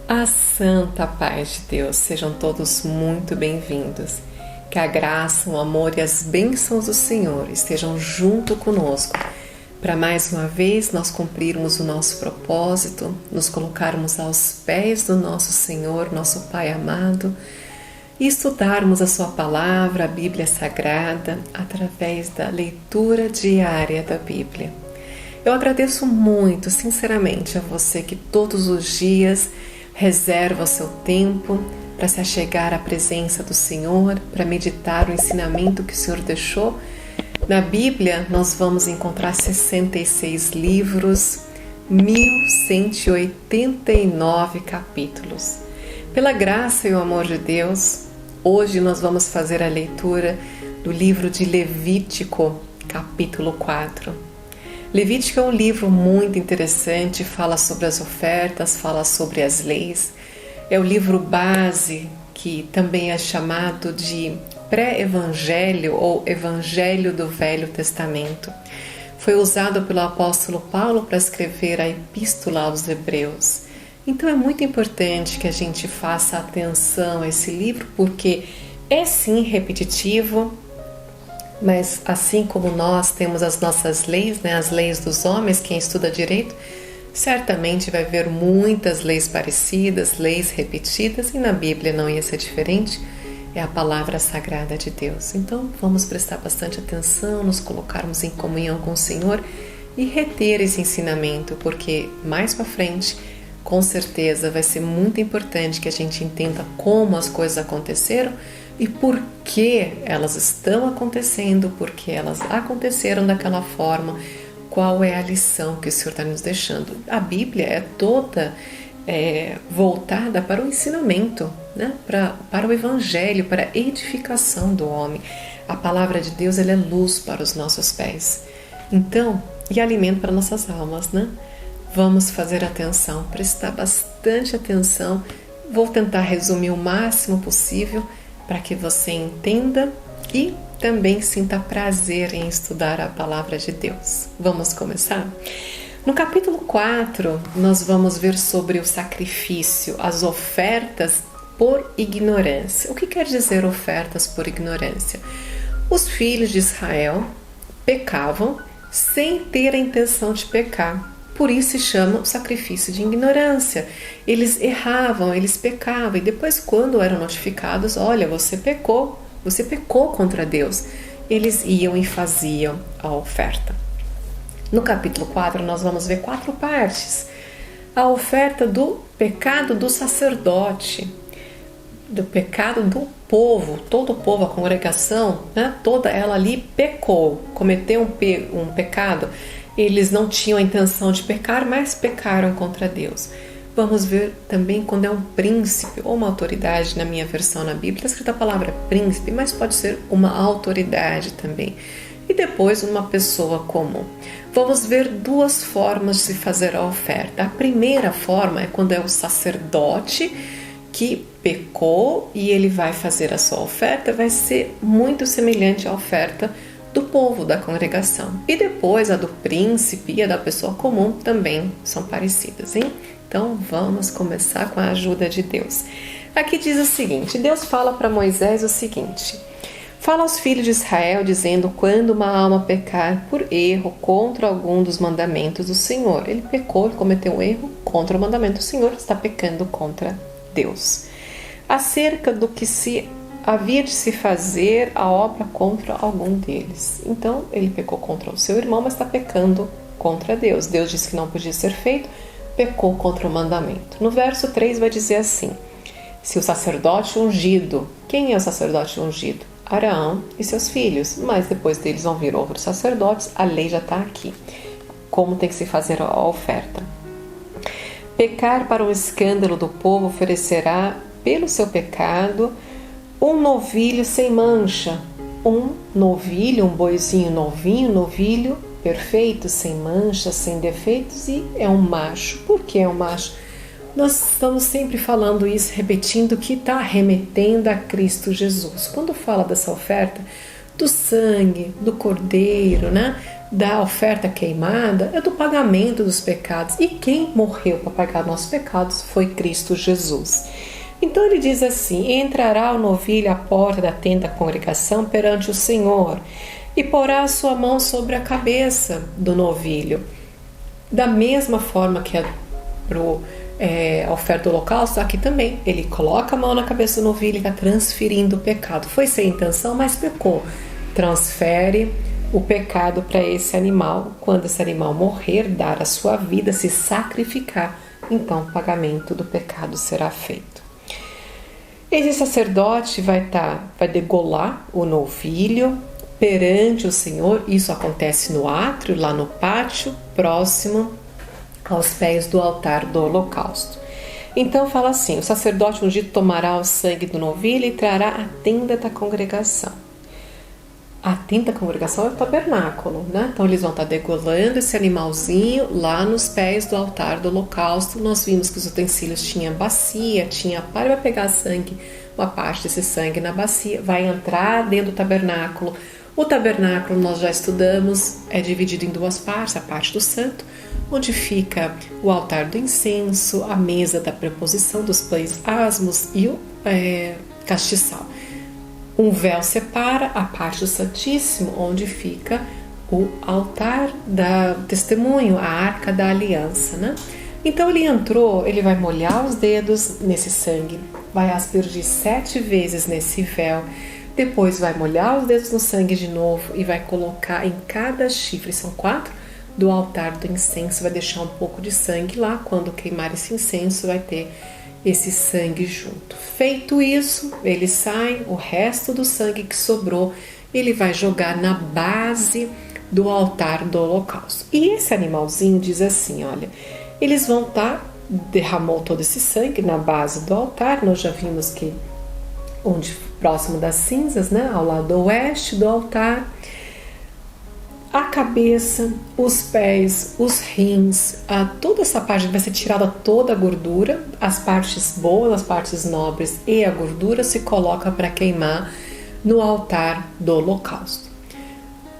A santa paz de Deus, sejam todos muito bem-vindos. Que a graça, o amor e as bênçãos do Senhor estejam junto conosco, para mais uma vez nós cumprirmos o nosso propósito, nos colocarmos aos pés do nosso Senhor, nosso Pai amado, e estudarmos a Sua Palavra, a Bíblia Sagrada, através da leitura diária da Bíblia. Eu agradeço muito, sinceramente, a você que todos os dias reserva o seu tempo para se achegar à presença do Senhor, para meditar o ensinamento que o Senhor deixou. Na Bíblia, nós vamos encontrar 66 livros, 1189 capítulos. Pela graça e o amor de Deus, hoje nós vamos fazer a leitura do livro de Levítico, capítulo 4. Levítico é um livro muito interessante, fala sobre as ofertas, fala sobre as leis. É o livro base, que também é chamado de pré-evangelho ou evangelho do Velho Testamento. Foi usado pelo apóstolo Paulo para escrever a epístola aos Hebreus. Então é muito importante que a gente faça atenção a esse livro, porque é sim repetitivo, mas assim como nós temos as nossas leis, as leis dos homens, quem estuda direito, certamente vai ver muitas leis parecidas, leis repetidas, e na Bíblia não ia ser diferente, é a palavra sagrada de Deus. Então vamos prestar bastante atenção, nos colocarmos em comunhão com o Senhor e reter esse ensinamento, porque mais para frente, com certeza, vai ser muito importante que a gente entenda como as coisas aconteceram e por que elas estão acontecendo, por que elas aconteceram daquela forma, qual é a lição que o Senhor está nos deixando. A Bíblia é toda voltada para o ensinamento, para o Evangelho, para a edificação do homem. A palavra de Deus ela é luz para os nossos pés, então, e alimento para nossas almas, Vamos fazer atenção, prestar bastante atenção. Vou tentar resumir o máximo possível para que você entenda e também sinta prazer em estudar a palavra de Deus. Vamos começar? No capítulo 4, nós vamos ver sobre o sacrifício, as ofertas por ignorância. O que quer dizer ofertas por ignorância? Os filhos de Israel pecavam sem ter a intenção de pecar. Por isso se chama o sacrifício de ignorância. Eles erravam, eles pecavam, e depois quando eram notificados, olha, você pecou contra Deus, eles iam e faziam a oferta. No capítulo 4 nós vamos ver 4 partes. A oferta do pecado do sacerdote, do pecado do povo, todo o povo, a congregação, toda ela ali pecou, cometeu um pecado. Eles não tinham a intenção de pecar, mas pecaram contra Deus. Vamos ver também quando é um príncipe ou uma autoridade. Na minha versão na Bíblia está escrita a palavra príncipe, mas pode ser uma autoridade também. E depois uma pessoa comum. Vamos ver 2 formas de se fazer a oferta. A primeira forma é quando é o sacerdote que pecou e ele vai fazer a sua oferta, vai ser muito semelhante à oferta do povo, da congregação. E depois a do príncipe e a da pessoa comum também são parecidas, hein? Então vamos começar com a ajuda de Deus. Aqui diz o seguinte, Deus fala para Moisés o seguinte: fala aos filhos de Israel dizendo, quando uma alma pecar por erro contra algum dos mandamentos do Senhor, ele pecou, ele cometeu um erro contra o mandamento do Senhor, está pecando contra Deus. Acerca do que havia de se fazer a obra contra algum deles. Então, ele pecou contra o seu irmão, mas está pecando contra Deus. Deus disse que não podia ser feito, pecou contra o mandamento. No verso 3 vai dizer assim, se o sacerdote ungido, quem é o sacerdote ungido? Arão e seus filhos, mas depois deles vão vir outros sacerdotes, a lei já está aqui. Como tem que se fazer a oferta? Pecar para o escândalo do povo, oferecerá pelo seu pecado um novilho sem mancha, um novilho, um boizinho novinho, novilho perfeito, sem manchas, sem defeitos, e é um macho. Por que é um macho? Nós estamos sempre falando isso, repetindo que está remetendo a Cristo Jesus. Quando fala dessa oferta, do sangue, do cordeiro, da oferta queimada é do pagamento dos pecados. E quem morreu para pagar nossos pecados foi Cristo Jesus. Então ele diz assim: entrará o novilho à porta da tenda da congregação perante o Senhor e porá a sua mão sobre a cabeça do novilho. Da mesma forma que a oferta do holocausto, aqui também ele coloca a mão na cabeça do novilho e está transferindo o pecado. Foi sem intenção, mas pecou. Transfere o pecado para esse animal. Quando esse animal morrer, dar a sua vida, se sacrificar, então o pagamento do pecado será feito. Esse sacerdote vai degolar o novilho perante o Senhor. Isso acontece no átrio, lá no pátio, próximo aos pés do altar do holocausto. Então fala assim: o sacerdote ungido tomará o sangue do novilho e trará à tenda da congregação. A tenda da congregação é o tabernáculo, né? Então eles vão estar degolando esse animalzinho lá nos pés do altar do holocausto. Nós vimos que os utensílios tinham bacia, tinha para vai pegar sangue, uma parte desse sangue na bacia, vai entrar dentro do tabernáculo. O tabernáculo, nós já estudamos, é dividido em duas partes: a parte do santo, onde fica o altar do incenso, a mesa da preposição dos pães asmos e o castiçal. Um véu separa a parte do Santíssimo, onde fica o altar do testemunho, a arca da aliança, né? Então ele entrou, ele vai molhar os dedos nesse sangue, vai aspergir 7 vezes nesse véu, depois vai molhar os dedos no sangue de novo e vai colocar em cada chifre, são 4, do altar do incenso, vai deixar um pouco de sangue lá. Quando queimar esse incenso, vai ter esse sangue junto. Feito isso, ele sai, o resto do sangue que sobrou, ele vai jogar na base do altar do holocausto. E esse animalzinho diz assim, olha, eles vão derramou todo esse sangue na base do altar. Nós já vimos que próximo das cinzas, né, ao lado oeste do altar, a cabeça, os pés, os rins, toda essa parte vai ser tirada, toda a gordura, as partes boas, as partes nobres e a gordura se coloca para queimar no altar do holocausto.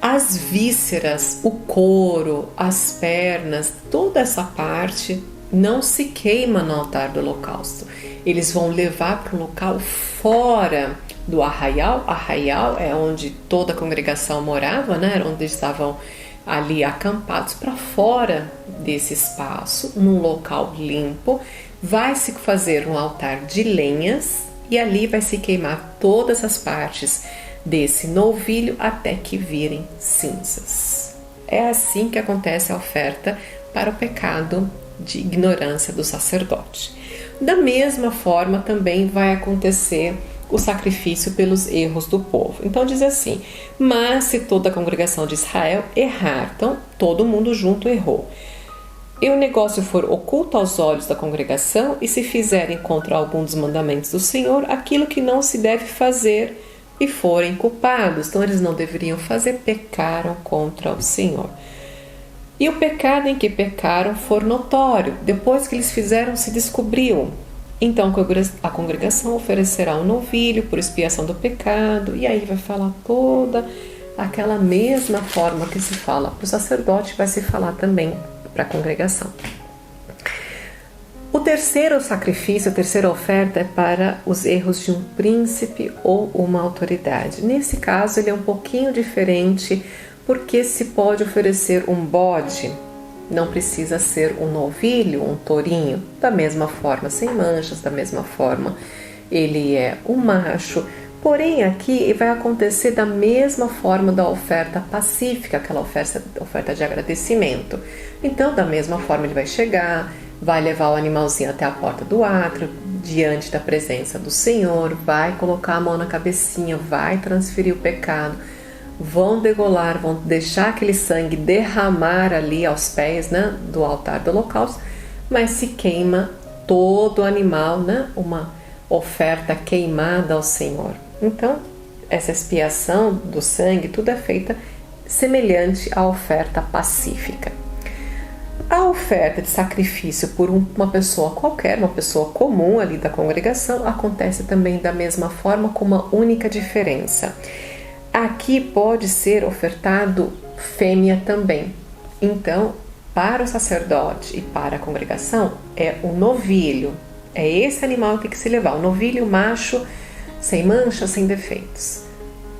As vísceras, o couro, as pernas, toda essa parte não se queima no altar do holocausto. Eles vão levar para um local fora do arraial. Arraial é onde toda a congregação morava, né? Era onde estavam ali acampados, para fora desse espaço, num local limpo. Vai se fazer um altar de lenhas e ali vai se queimar todas as partes desse novilho até que virem cinzas. É assim que acontece a oferta para o pecado de ignorância do sacerdote. Da mesma forma também vai acontecer o sacrifício pelos erros do povo. Então diz assim: mas se toda a congregação de Israel errar, então todo mundo junto errou, e o negócio for oculto aos olhos da congregação, e se fizerem contra algum dos mandamentos do Senhor aquilo que não se deve fazer, e forem culpados, então eles não deveriam fazer, pecaram contra o Senhor. E o pecado em que pecaram for notório, depois que eles fizeram se descobriu. Então a congregação oferecerá um novilho por expiação do pecado, e aí vai falar toda aquela mesma forma que se fala para o sacerdote, vai se falar também para a congregação. O terceiro sacrifício, a terceira oferta é para os erros de um príncipe ou uma autoridade. Nesse caso ele é um pouquinho diferente, porque se pode oferecer um bode, não precisa ser um novilho, um tourinho, da mesma forma, sem manchas, da mesma forma ele é um macho. Porém aqui vai acontecer da mesma forma da oferta pacífica, aquela oferta de agradecimento. Então da mesma forma ele vai chegar, vai levar o animalzinho até a porta do átrio, diante da presença do Senhor, vai colocar a mão na cabecinha, vai transferir o pecado, vão degolar, vão deixar aquele sangue derramar ali aos pés, né, do altar do holocausto, mas se queima todo o animal, né, uma oferta queimada ao Senhor. Então, essa expiação do sangue, tudo é feita semelhante à oferta pacífica. A oferta de sacrifício por uma pessoa qualquer, uma pessoa comum ali da congregação, acontece também da mesma forma, com uma única diferença. Aqui pode ser ofertado fêmea também. Então, para o sacerdote e para a congregação, é o novilho. É esse animal que tem que se levar. O novilho macho, sem mancha, sem defeitos.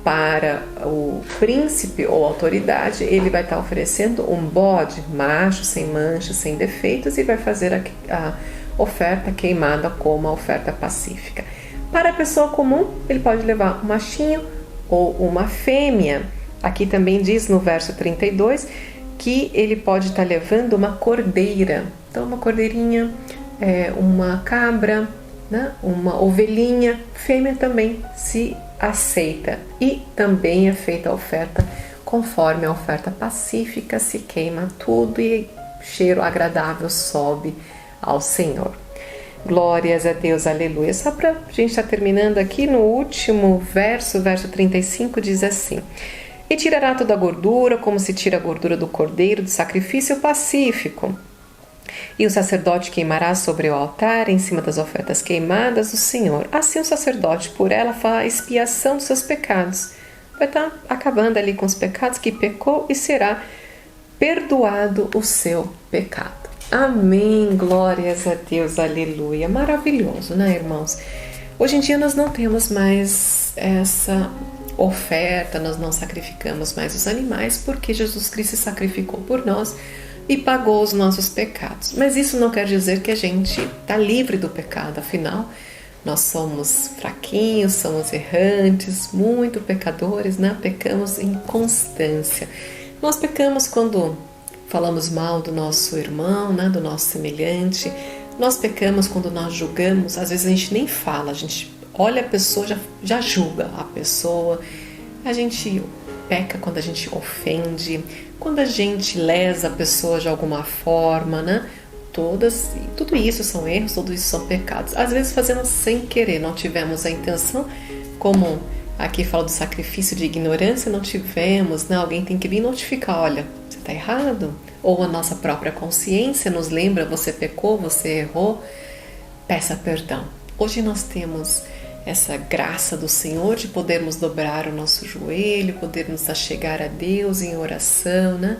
Para o príncipe ou autoridade, ele vai estar oferecendo um bode macho, sem mancha, sem defeitos, e vai fazer a oferta queimada como a oferta pacífica. Para a pessoa comum, ele pode levar um machinho ou uma fêmea. Aqui também diz no verso 32 que ele pode estar levando uma cordeira. Então, uma cordeirinha, uma cabra, né? Uma ovelhinha, fêmea também se aceita. E também é feita a oferta conforme a oferta pacífica, se queima tudo e cheiro agradável sobe ao Senhor. Glórias a Deus, aleluia. Só para a gente estar terminando aqui no último verso 35 diz assim: e tirará toda a gordura, como se tira a gordura do cordeiro do sacrifício pacífico. E o sacerdote queimará sobre o altar, em cima das ofertas queimadas do Senhor. Assim o sacerdote, por ela, fará expiação dos seus pecados. Vai estar acabando ali com os pecados que pecou e será perdoado o seu pecado. Amém, glórias a Deus, aleluia. Maravilhoso, né, irmãos? Hoje em dia nós não temos mais essa oferta, nós não sacrificamos mais os animais, porque Jesus Cristo se sacrificou por nós e pagou os nossos pecados. Mas isso não quer dizer que a gente está livre do pecado, afinal, nós somos fraquinhos, somos errantes, muito pecadores, né? Pecamos em constância. Nós pecamos quando falamos mal do nosso irmão, né? Do nosso semelhante. Nós pecamos quando nós julgamos, às vezes a gente nem fala, a gente olha a pessoa, já julga a pessoa. A gente peca quando a gente ofende, quando a gente lesa a pessoa de alguma forma, né? Tudo isso são erros, tudo isso são pecados. Às vezes fazemos sem querer, não tivemos a intenção, como aqui fala do sacrifício de ignorância, não tivemos, né? Alguém tem que vir notificar, olha, você está errado. Ou a nossa própria consciência nos lembra, você pecou, você errou, peça perdão. Hoje nós temos essa graça do Senhor de podermos dobrar o nosso joelho, podermos achegar a Deus em oração, né?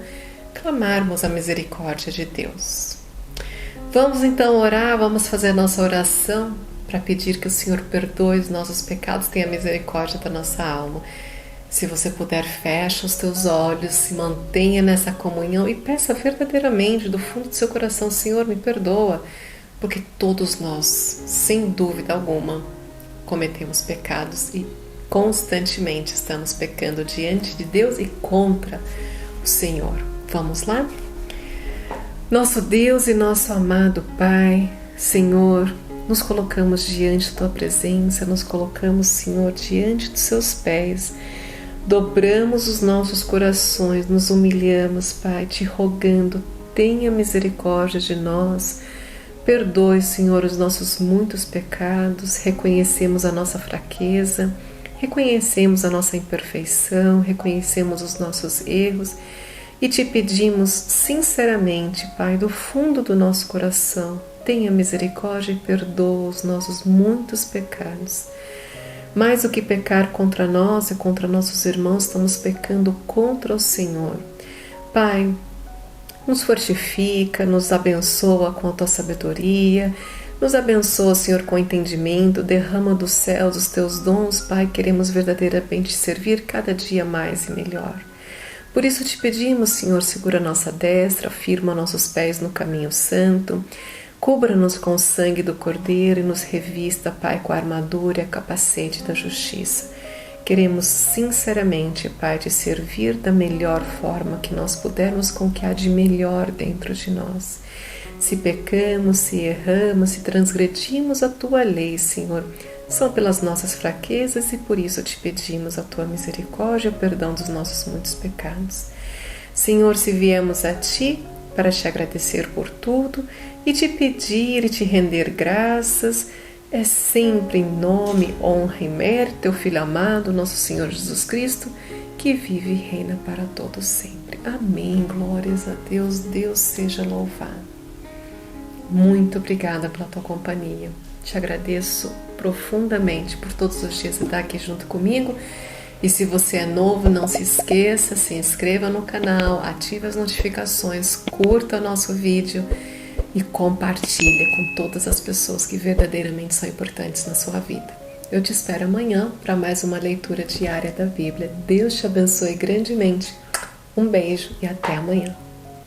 Clamarmos a misericórdia de Deus. Vamos então orar, vamos fazer a nossa oração para pedir que o Senhor perdoe os nossos pecados, tenha misericórdia da nossa alma. Se você puder, fecha os teus olhos, se mantenha nessa comunhão e peça verdadeiramente do fundo do seu coração: Senhor, me perdoa, porque todos nós, sem dúvida alguma, cometemos pecados e constantemente estamos pecando diante de Deus e contra o Senhor. Vamos lá? Nosso Deus e nosso amado Pai, Senhor, nos colocamos diante da Tua presença, nos colocamos, Senhor, diante dos Seus pés, dobramos os nossos corações, nos humilhamos, Pai, Te rogando, tenha misericórdia de nós. Perdoe, Senhor, os nossos muitos pecados, reconhecemos a nossa fraqueza, reconhecemos a nossa imperfeição, reconhecemos os nossos erros e Te pedimos sinceramente, Pai, do fundo do nosso coração, tenha misericórdia e perdoa os nossos muitos pecados. Mais do que pecar contra nós e contra nossos irmãos, estamos pecando contra o Senhor. Pai, nos fortifica, nos abençoa com a Tua sabedoria, nos abençoa, Senhor, com entendimento, derrama dos céus os Teus dons, Pai, queremos verdadeiramente servir cada dia mais e melhor. Por isso Te pedimos, Senhor, segura nossa destra, firma nossos pés no caminho santo, cubra-nos com o sangue do Cordeiro e nos revista, Pai, com a armadura e a capacete da justiça. Queremos sinceramente, Pai, Te servir da melhor forma que nós pudermos com o que há de melhor dentro de nós. Se pecamos, se erramos, se transgredimos a Tua lei, Senhor, são pelas nossas fraquezas e por isso Te pedimos a Tua misericórdia e o perdão dos nossos muitos pecados. Senhor, se viemos a Ti para Te agradecer por tudo e Te pedir e Te render graças, é sempre em nome, honra e mérito Teu Filho amado, nosso Senhor Jesus Cristo, que vive e reina para todos sempre. Amém. Glórias a Deus. Deus seja louvado. Muito obrigada pela Tua companhia. Te agradeço profundamente por todos os dias estar aqui junto comigo E se você é novo, não se esqueça, se inscreva no canal, ative as notificações, curta o nosso vídeo e compartilhe com todas as pessoas que verdadeiramente são importantes na sua vida. Eu te espero amanhã para mais uma leitura diária da Bíblia. Deus te abençoe grandemente. Um beijo e até amanhã.